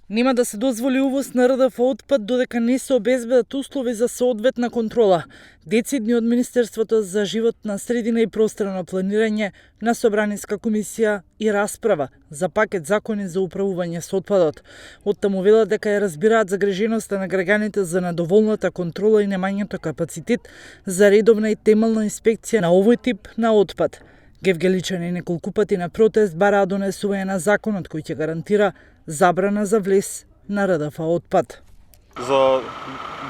Нема да се дозволи увоз на РДФ отпад додека не се обезбедат услови за соодветна контрола. Децидни од Министерството за животна средина и просторно планирање на Собраниска комисија и расправа за пакет закони за управување со отпадот. Оттаму велат дека ја разбираат загриженоста на граѓаните за недоволната контрола и немањето капацитет за редовна и темелна инспекција на овој тип на отпад. Гевгеличани неколку пати на протест бараа донесување на законот кој ќе гарантира забрана за влез на РДФ отпад. За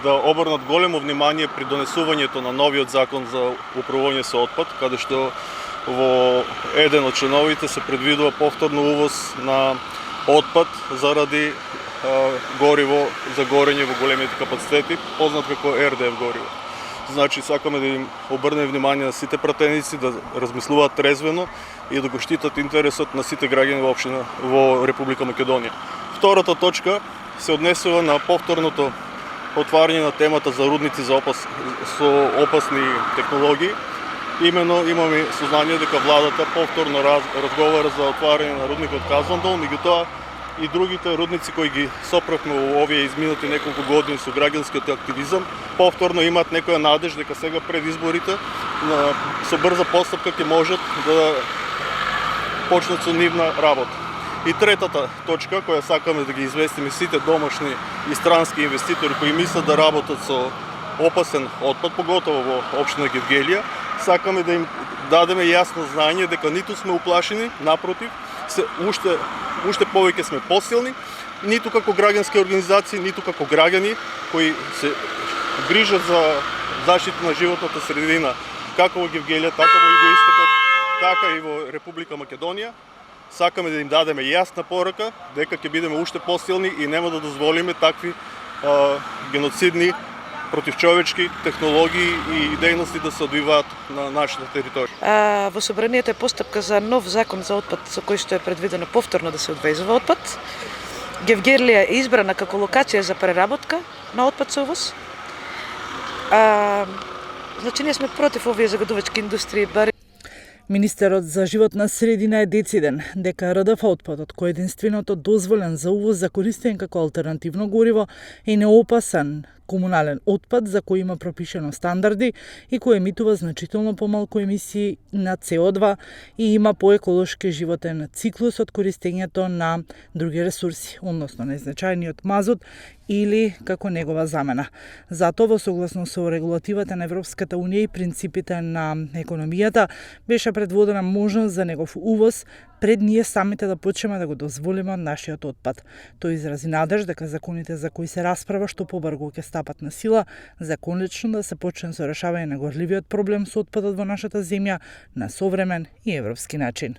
да обрнат големо внимание при донесувањето на новиот закон за управување со отпад, каде што во еден од членовите се предвидува повторно увоз на отпад заради гориво за горење во големите капацитети, познат како РДФ гориво. Значи, сакаме да им обрнем внимание на сите пратеници да размислуваат трезвено и да го штитат интересот на сите граѓани во Република Македонија. Втората точка се однесува на повторното отварање на темата за рудници со опасни технологии. Именно имаме сознание дека владата повторно разговара за отварање на рудникот Казандол, меѓутоа и другите рудници кои ги соправме во овие изминати неколку години со граѓанскиот активизам, повторно имаат некоја надеж дека сега пред изборите со брза постапка ќе можат да почнат со нивна работа. И третата точка која сакаме да ги известиме сите домашни и странски инвеститори кои мислат да работат со опасен отпад, поготово во општина Гевгелија, сакаме да им дадеме јасно знаење дека ниту сме уплашени, напротив, уште повеќе сме посилни, ниту како граѓански организации, ниту како граѓани кои се грижат за заштита на животната средина, како во Гевгелија, така во Југоистокот, така и во Република Македонија. Сакаме да им дадеме јасна порака дека ќе бидеме уште посилни и нема да дозволиме такви геноцидни противчовечки технологии и дејности да се одвиваат на нашата територија. Во собранието е постапка за нов закон за отпад со кој што е предвидено повторно да се одвезува отпад. Гевгелија е избрана како локација за преработка на отпад со увоз. Значи ние сме против овие загадувачки индустрии. Министерот за животна средина е дециден дека РДФ отпадот, кој е единственото дозволен за увоз за користење како алтернативно гориво, е неопасен комунален отпад за кој има пропишено стандарди и кој емитува значително помалку емисии на CO2 и има поеколошки животен циклус од користењето на други ресурси, односно најзначајниот мазут или како негова замена. Затоа, во согласно со регулативата на Европската унија и принципите на економијата, беше предводена можност за негов увоз пред ние самите да почнеме да го дозволиме од нашиот отпад. Тој изрази надеж дека законите за кои се расправа што побрзо ќе стапат на сила, за конечно да се почне со решавање на горливиот проблем со отпадот во нашата земја на современ и европски начин.